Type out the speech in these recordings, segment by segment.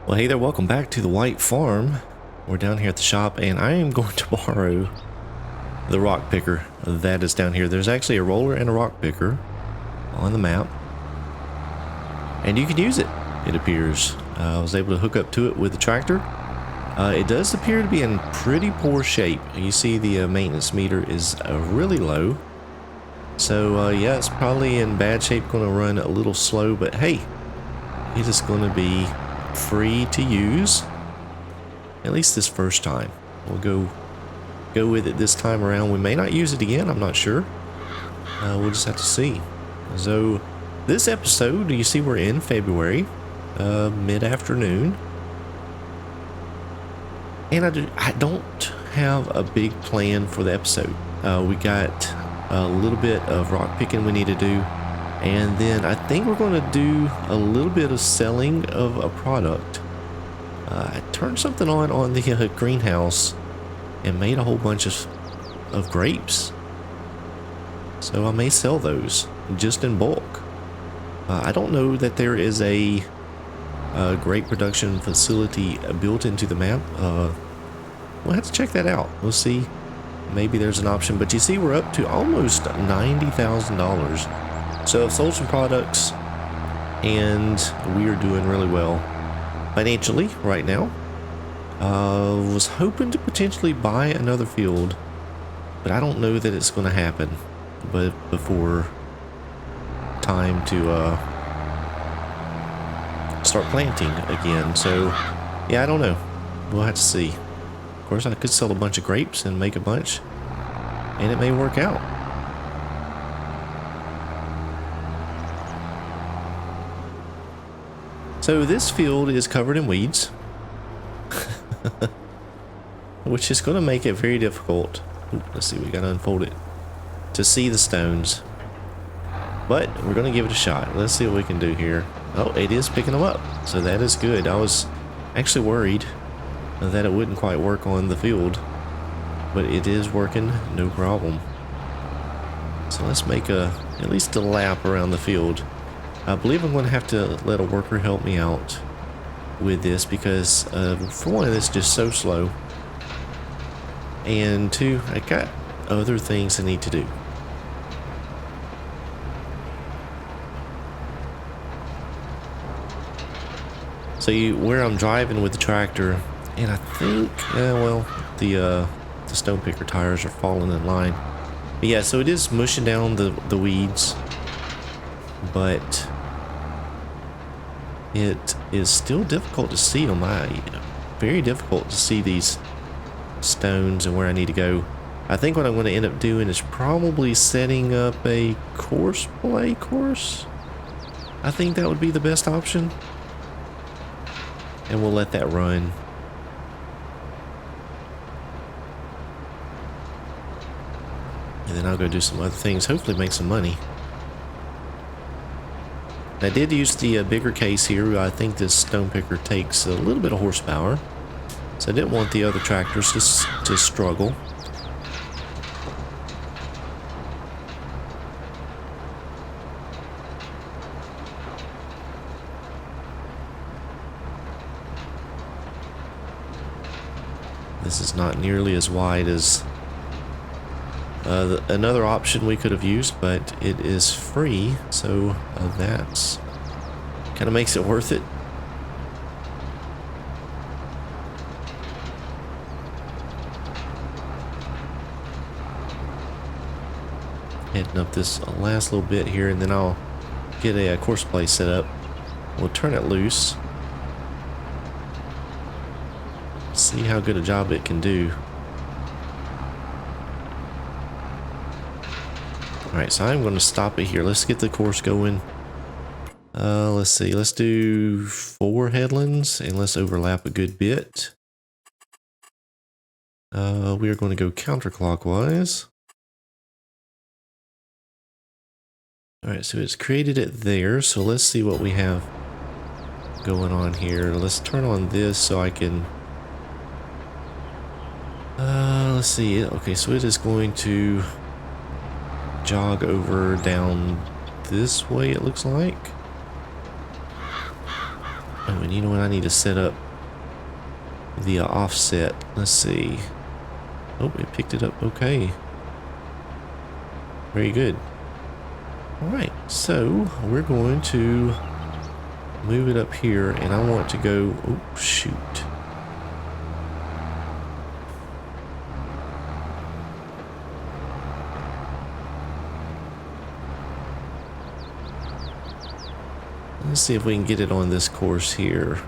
Well, hey there, welcome back to the White Farm. We're down here at the shop, and I am going to borrow the rock picker that is down here. There's actually a roller and a rock picker on the map, and you can use it, it appears. I was able to hook up to it with the tractor. It does appear to be in pretty poor shape. You see the maintenance meter is really low. So yeah, it's probably in bad shape, going to run a little slow, but hey, it is going to be free to use, at least this first time. We'll go with it this time around. We may not use it again, I'm not sure. We'll just have to see. So this episode, you see we're in February, mid-afternoon, and I don't have a big plan for the episode. We got a little bit of rock picking we need to do, and then I think we're going to do a little bit of selling of a product. I turned something on the greenhouse and made a whole bunch of grapes. So I may sell those just in bulk. I don't know that there is a grape production facility built into the map. We'll have to check that out. We'll see. Maybe there's an option. But you see we're up to almost $90,000. So I've sold some products, and we are doing really well financially right now. Was hoping to potentially buy another field, but I don't know that it's going to happen. But before time to start planting again, so yeah, I don't know. We'll have to see. Of course, I could sell a bunch of grapes and make a bunch, and it may work out. So this field is covered in weeds, which is going to make it very difficult. Ooh, let's see, we got to unfold it to see the stones, but we're going to give it a shot. Let's see what we can do here. Oh, it is picking them up, so that is good. I was actually worried that it wouldn't quite work on the field, but it is working, no problem. So let's make at least a lap around the field. I believe I'm going to have to let a worker help me out with this because, for one, it's just so slow. And two, I got other things I need to do. So where I'm driving with the tractor, and I think, well, the stone picker tires are falling in line. But yeah, so it is mushing down the weeds, but it is still difficult to see on my, very difficult to see these stones and where I need to go. I think what I'm going to end up doing is probably setting up a play course. I think that would be the best option, and we'll let that run. And then I'll go do some other things, hopefully make some money. I did use the bigger case here. I think this stone picker takes a little bit of horsepower, so I didn't want the other tractors to struggle. This is not nearly as wide as another option we could have used, but it is free, so that's kind of makes it worth it. Heading up this last little bit here, and then I'll get a course play set up. We'll turn it loose, see how good a job it can do. Alright, so I'm going to stop it here. Let's get the course going. Let's see. Let's do 4 headlands, and let's overlap a good bit. We are going to go counterclockwise. Alright, so it's created it there. So let's see what we have going on here. Let's turn on this so I can... let's see. Okay, so it is going to jog over down this way, it looks like. Oh, and you know what? I need to set up the offset. Let's see. Oh, it picked it up. Okay. Very good. All right. So we're going to move it up here, and I want to go. Oh, shoot. Let's see if we can get it on this course here.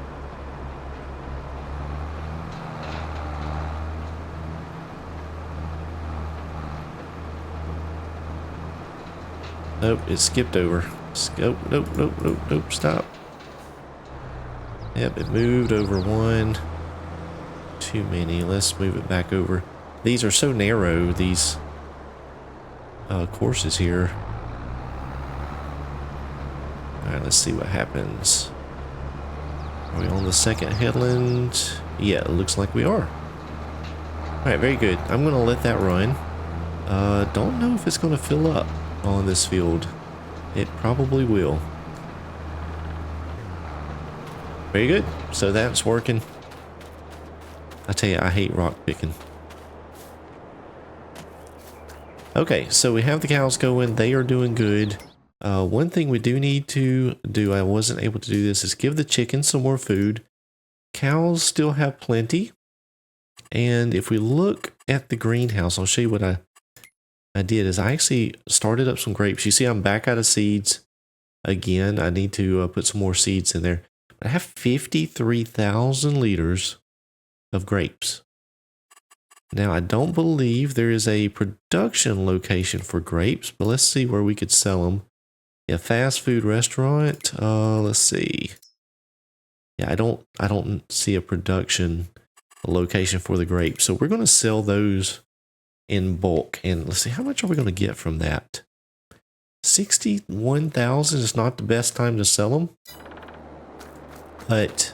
Nope, it skipped over. Nope, nope, nope, nope, nope, stop. Yep, it moved over one. Too many. Let's move it back over. These are so narrow, these courses here. Alright, let's see what happens. Are we on the second headland? Yeah, it looks like we are. Alright, very good. I'm going to let that run. Don't know if it's going to fill up on this field. It probably will. Very good. So that's working. I tell you, I hate rock picking. Okay, so we have the cows going. They are doing good. One thing we do need to do, I wasn't able to do this, is give the chickens some more food. Cows still have plenty. And if we look at the greenhouse, I'll show you what I did is I actually started up some grapes. You see I'm back out of seeds again. I need to put some more seeds in there. I have 53,000 liters of grapes. Now, I don't believe there is a production location for grapes, but let's see where we could sell them. Yeah, fast food restaurant. Let's see. Yeah, I don't see a production location for the grapes. So we're going to sell those in bulk. And let's see, how much are we going to get from that? 61,000 is not the best time to sell them. But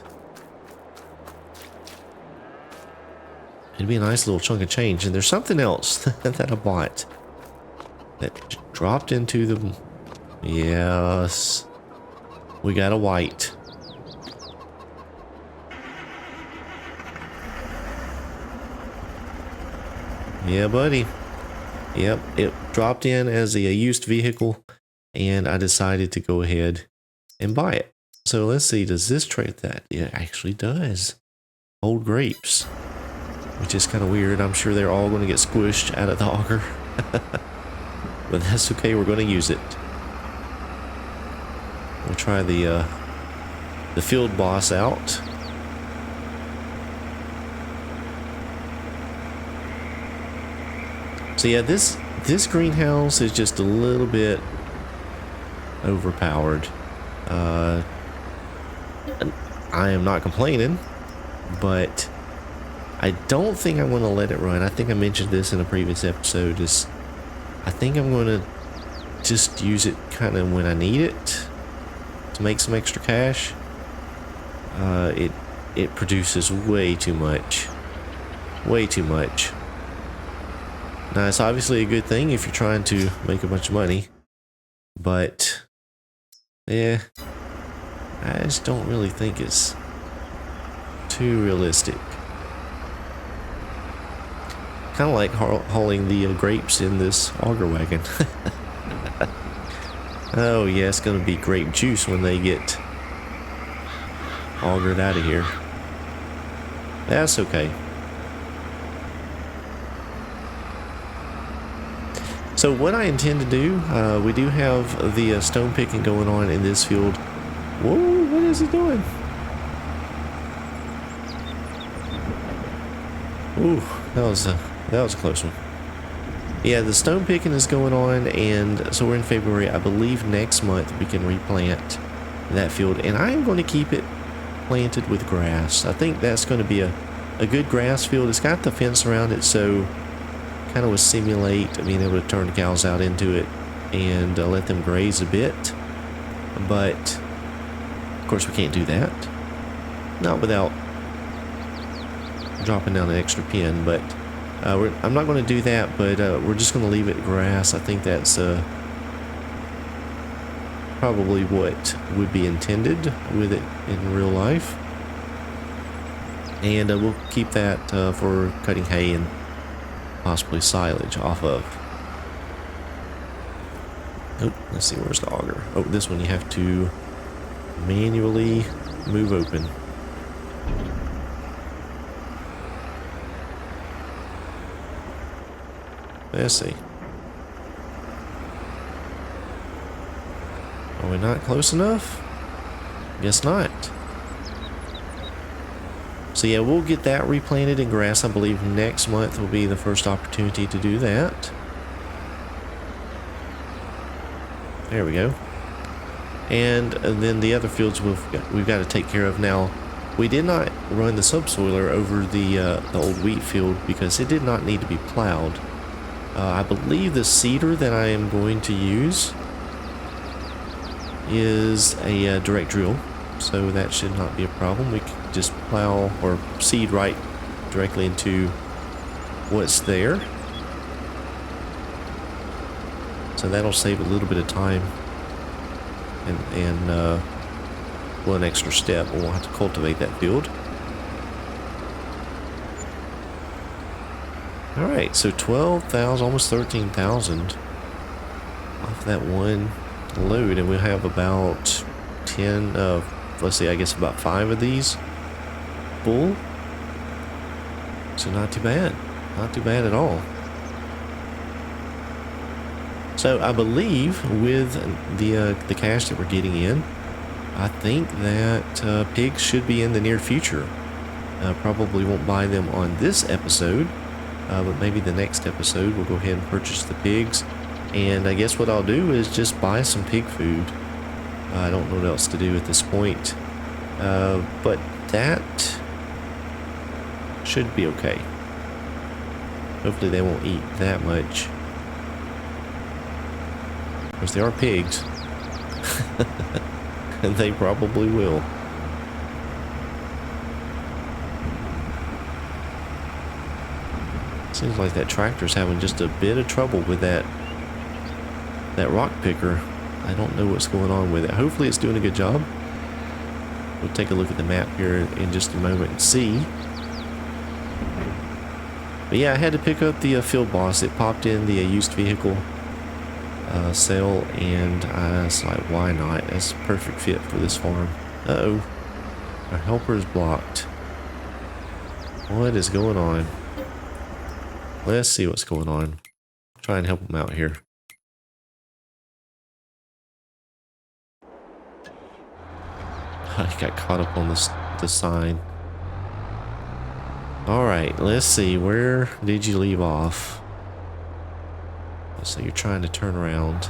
it'd be a nice little chunk of change. And there's something else that I bought that dropped into the... Yes. We got a white. Yeah, buddy. Yep, it dropped in as a used vehicle, and I decided to go ahead and buy it. So let's see, does this trade that? It actually does. Old grapes, which is kind of weird. I'm sure they're all going to get squished out of the auger. But that's okay, we're going to use it. We'll try the field boss out. So yeah, this greenhouse is just a little bit overpowered. I am not complaining, but I don't think I'm going to let it run. I think I mentioned this in a previous episode. I think I'm going to just use it kind of when I need it to make some extra cash. It produces way too much. Way too much. Now, it's obviously a good thing if you're trying to make a bunch of money, but yeah, I just don't really think it's too realistic. Kind of like hauling the grapes in this auger wagon. Oh yeah, it's going to be grape juice when they get augered out of here. That's okay. So what I intend to do, we do have the stone picking going on in this field. Whoa, what is it doing? Ooh, that was a close one. Yeah, the stone picking is going on, and so we're in February. I believe next month we can replant that field, and I am going to keep it planted with grass. I think that's going to be a good grass field. It's got the fence around it, so kind of will simulate being able to turn the cows out into it and let them graze a bit. But of course we can't do that, not without dropping down an extra pin. But I'm not going to do that, but we're just going to leave it grass. I think that's probably what would be intended with it in real life. And we'll keep that for cutting hay and possibly silage off of. Oh, let's see, where's the auger? Oh, this one you have to manually move open. Let's see. Are we not close enough? Guess not. So yeah, we'll get that replanted in grass. I believe next month will be the first opportunity to do that. There we go. And then the other fields we've got to take care of now. We did not run the subsoiler over the old wheat field because it did not need to be plowed. I believe the seeder that I am going to use is a direct drill, so that should not be a problem. We can just plow or seed right directly into what's there. So that'll save a little bit of time and well, an extra step. We won't have to cultivate that field. Alright, so 12,000, almost 13,000 off that one load, and we'll have about 10, let's see, I guess about 5 of these full. So not too bad. Not too bad at all. So I believe with the cash that we're getting in, I think that pigs should be in the near future. Probably won't buy them on this episode, but maybe the next episode we'll go ahead and purchase the pigs. And I guess what I'll do is just buy some pig food. I don't know what else to do at this point, but that should be okay. Hopefully they won't eat that much. Because they are pigs. And they probably will. Seems like that tractor's having just a bit of trouble with that rock picker. I don't know what's going on with it. Hopefully it's doing a good job. We'll take a look at the map here in just a moment and see. But yeah, I had to pick up the field boss. It popped in the used vehicle sale, and I was like, why not? That's a perfect fit for this farm. Uh-oh. Our helper is blocked. What is going on? Let's see what's going on. Try and help him out here. I got caught up on the sign. Alright, let's see. Where did you leave off? So you're trying to turn around.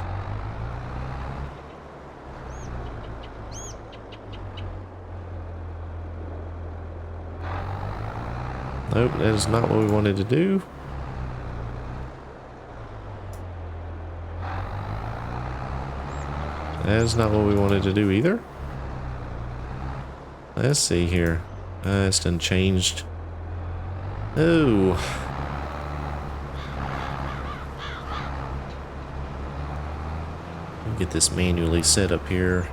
Nope, that is not what we wanted to do. That is not what we wanted to do either. Let's see here. It's done changed. Oh. Get this manually set up here.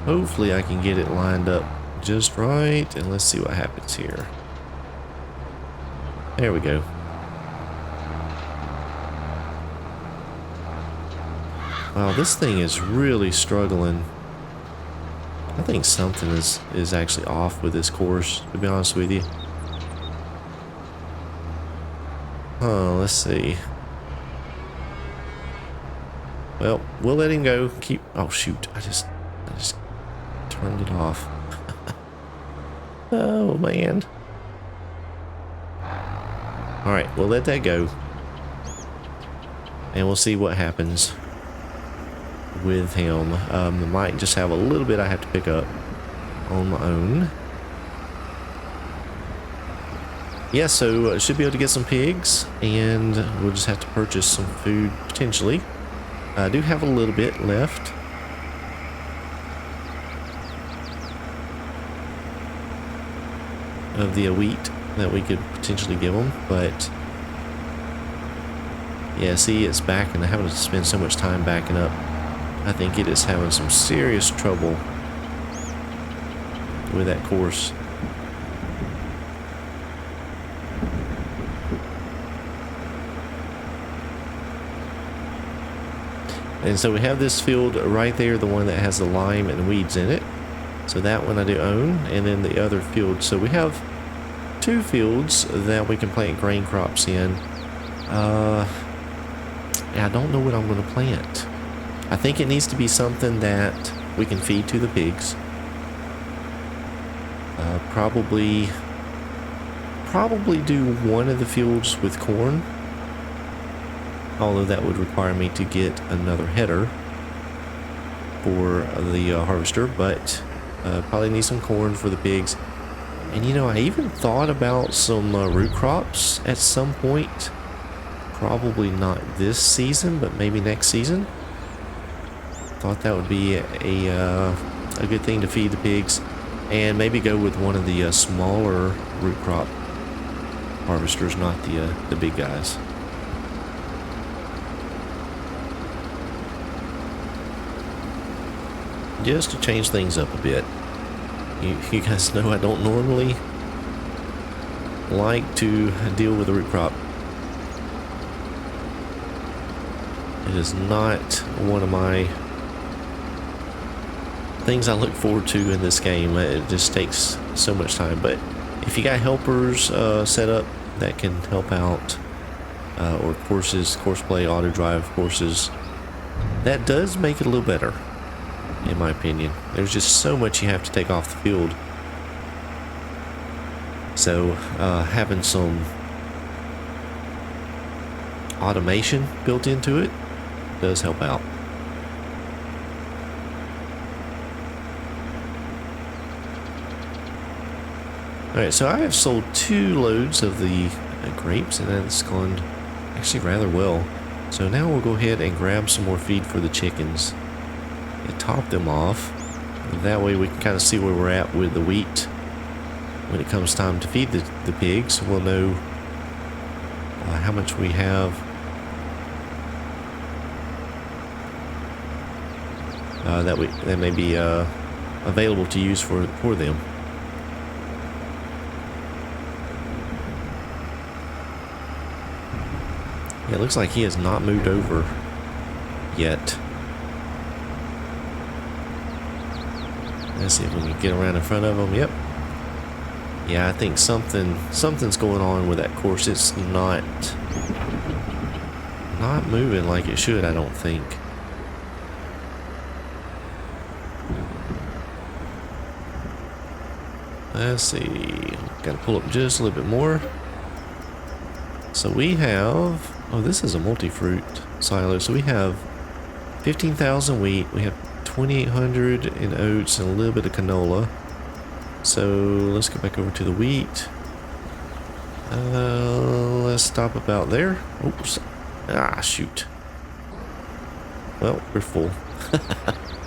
Hopefully I can get it lined up just right, and let's see what happens here. There we go. Wow, this thing is really struggling. I think something is actually off with this course, to be honest with you. Let's see. Well, we'll let him go. Oh shoot, I just turned it off. Oh man. Alright, we'll let that go. And we'll see what happens with him. I might just have a little bit I have to pick up on my own. Yeah, so should be able to get some pigs, and we'll just have to purchase some food potentially. I do have a little bit left. Of the wheat that we could potentially give them, but yeah, see, it's back, and I haven't to spend so much time backing up I think it is having some serious trouble with that course. And so we have this field right there, the one that has the lime and weeds in it. So that one I do own, and then the other field. So we have 2 fields that we can plant grain crops in. I don't know what I'm going to plant. I think it needs to be something that we can feed to the pigs. Probably do one of the fields with corn. Although that would require me to get another header for the harvester, but probably need some corn for the pigs. And you know, I even thought about some root crops at some point. Probably not this season, but maybe next season. Thought that would be a good thing to feed the pigs, and maybe go with one of the smaller root crop harvesters, not the big guys. Just to change things up a bit. You guys know I don't normally like to deal with a root crop. It is not one of my things I look forward to in this game. It just takes so much time. But if you got helpers set up that can help out, or course play, auto drive courses, that does make it a little better, in my opinion. There's just so much you have to take off the field. So having some automation built into it does help out. Alright, so I have sold 2 loads of the grapes, and that's gone actually rather well. So now we'll go ahead and grab some more feed for the chickens and top them off. That way we can kind of see where we're at with the wheat. When it comes time to feed the pigs, we'll know how much we have. That may be available to use for them. Yeah, it looks like he has not moved over yet. Let's see if we can get around in front of him. Yep. Yeah, I think something's going on with that course. It's not moving like it should, I don't think. Let's see. Gotta pull up just a little bit more. So we have, oh, this is a multi-fruit silo. So we have 15,000 wheat. We have 2,800 in oats and a little bit of canola. So let's go back over to the wheat. Let's stop about there. Oops. Ah, shoot. Well, we're full.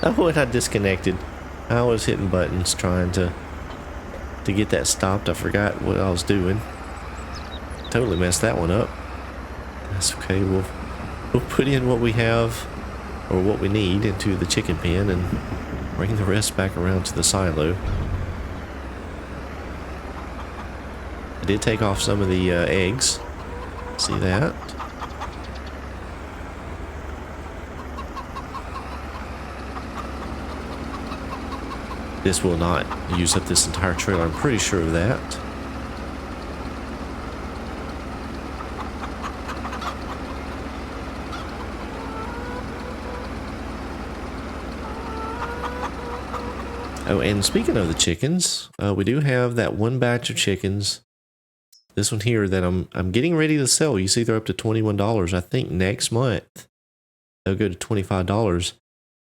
Oh, and I disconnected. I was hitting buttons trying to get that stopped. I forgot what I was doing. Totally messed that one up. That's okay. We'll put in what we have, or what we need, into the chicken pen and bring the rest back around to the silo. I did take off some of the eggs. See that? This will not use up this entire trailer. I'm pretty sure of that. Oh, and speaking of the chickens, we do have that one batch of chickens. This one here that I'm getting ready to sell. You see they're up to $21. I think next month they'll go to $25.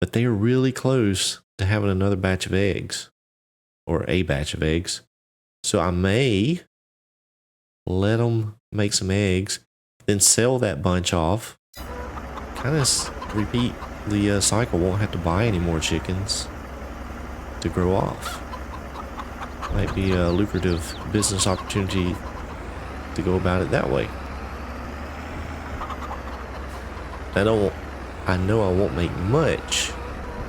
But they are really close to having another batch of eggs, or a batch of eggs. So I may let them make some eggs, then sell that bunch off. Kind of repeat the cycle. Won't have to buy any more chickens to grow off. Might be a lucrative business opportunity to go about it that way. I know I won't make much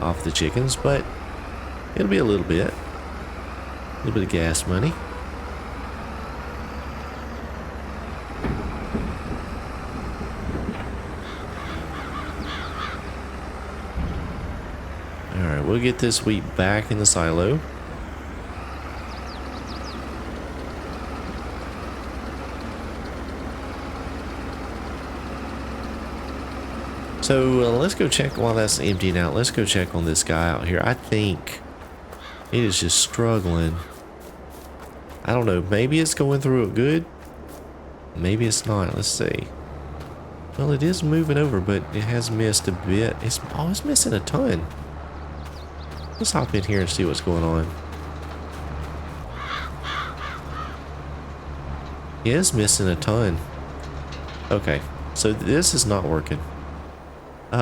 off the chickens, but it'll be a little bit of gas money. Alright, we'll get this wheat back in the silo. So let's go check while that's emptying out. Let's go check on this guy out here. I think it is just struggling. I don't know. Maybe it's going through it good. Maybe it's not. Let's see. Well, it is moving over, but it has missed a bit. It's missing a ton. Let's hop in here and see what's going on. It is missing a ton. Okay, so this is not working. You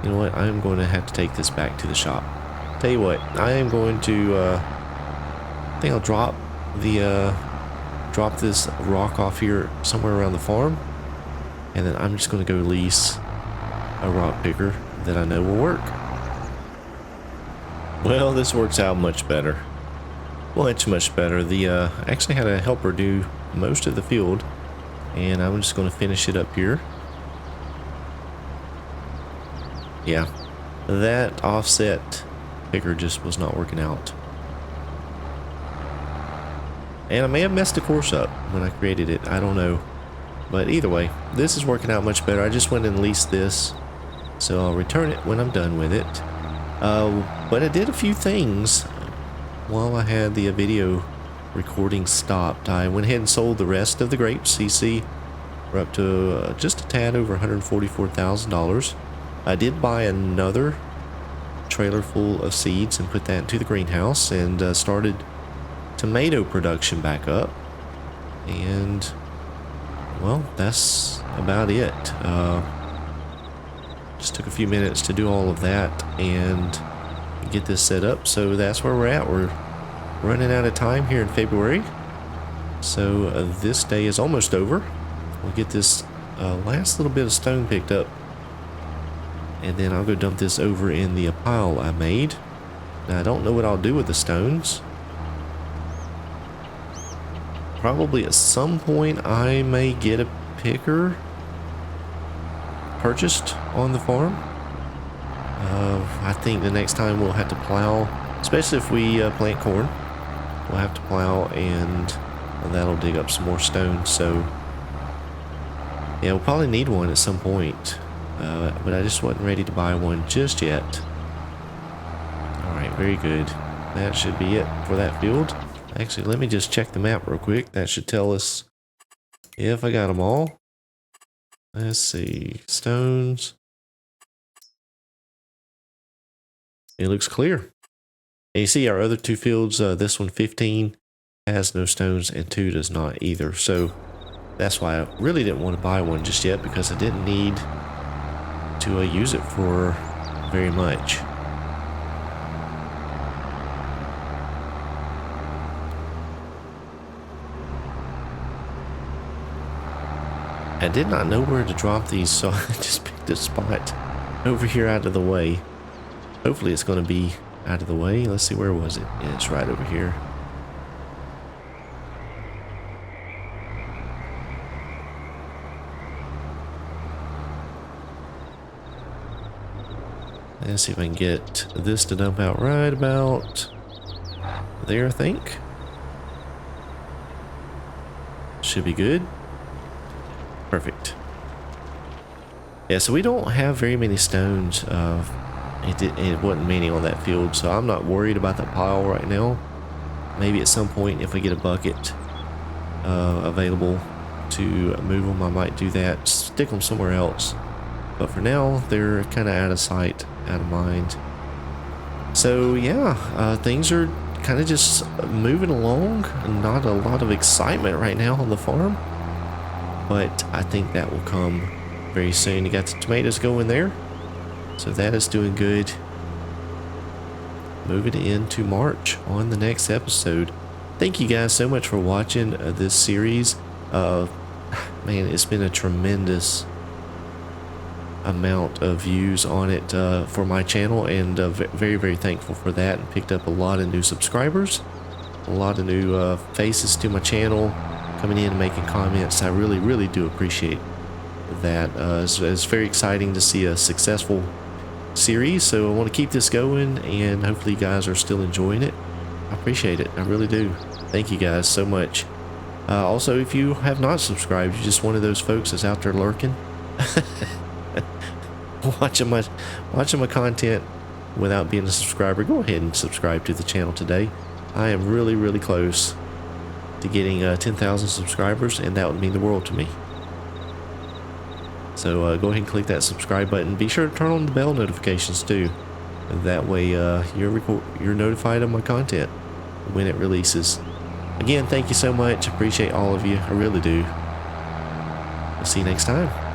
know what? I am going to have to take this back to the shop. Tell you what, I am going to, I think I'll drop this rock off here somewhere around the farm, and then I'm just going to go lease a rock picker that I know will work. Well, this works out much better. Much better. I actually had a helper do most of the field, and I'm just going to finish it up here. Yeah, that offset picker just was not working out. And I may have messed the course up when I created it. I don't know. But either way, this is working out much better. I just went and leased this, so I'll return it when I'm done with it. But I did a few things while I had the video recording stopped. I went ahead and sold the rest of the grapes. CC, we're up to just a tad over $144,000. I did buy another trailer full of seeds and put that into the greenhouse, and started tomato production back up. And well, that's about it. Just took a few minutes to do all of that and get this set up. So that's where we're at. We're running out of time here in February, so this day is almost over. We'll get this last little bit of stone picked up, and then I'll go dump this over in the pile I made. Now, I don't know what I'll do with the stones. Probably at some point I may get a picker purchased on the farm. I think the next time we'll have to plow, especially if we plant corn, we'll have to plow, and that'll dig up some more stone. So yeah, we'll probably need one at some point. But I just wasn't ready to buy one just yet. Alright, very good. That should be it for that field. Actually, let me just check the map real quick. That should tell us if I got them all. Let's see. Stones. It looks clear. And you see our other two fields, this one 15 has no stones and 2 does not either. So that's why I really didn't want to buy one just yet, because I didn't need to use it for very much. I did not know where to drop these, so I just picked a spot over here out of the way. Hopefully it's going to be out of the way. Let's see, where was it? Yeah, it's right over here. Let's see if I can get this to dump out right about there, I think. Should be good. Perfect. Yeah, so we don't have very many stones. It wasn't many on that field, so I'm not worried about that pile right now. Maybe at some point, if we get a bucket available to move them, I might do that. Stick them somewhere else. But for now, they're kind of out of sight, out of mind. So yeah, things are kind of just moving along. Not a lot of excitement right now on the farm, but I think that will come very soon. You got the tomatoes going there, so that is doing good. Moving into March on the next episode. Thank you guys so much for watching this series. Man, it's been a tremendous amount of views on it for my channel, and very, very thankful for that, and picked up a lot of new subscribers, a lot of new faces to my channel coming in and making comments. I really, really do appreciate that. It's very exciting to see a successful series, so I want to keep this going, and hopefully you guys are still enjoying it. I appreciate it. I really do. Thank you guys so much. Also, if you have not subscribed, you're just one of those folks that's out there lurking, watching my content without being a subscriber, go ahead and subscribe to the channel today. I am really, really close to getting 10,000 subscribers, and that would mean the world to me. So go ahead and click that subscribe button. Be sure to turn on the bell notifications too. That way you're notified of my content when it releases. Again, thank you so much. Appreciate all of you. I really do. I'll see you next time.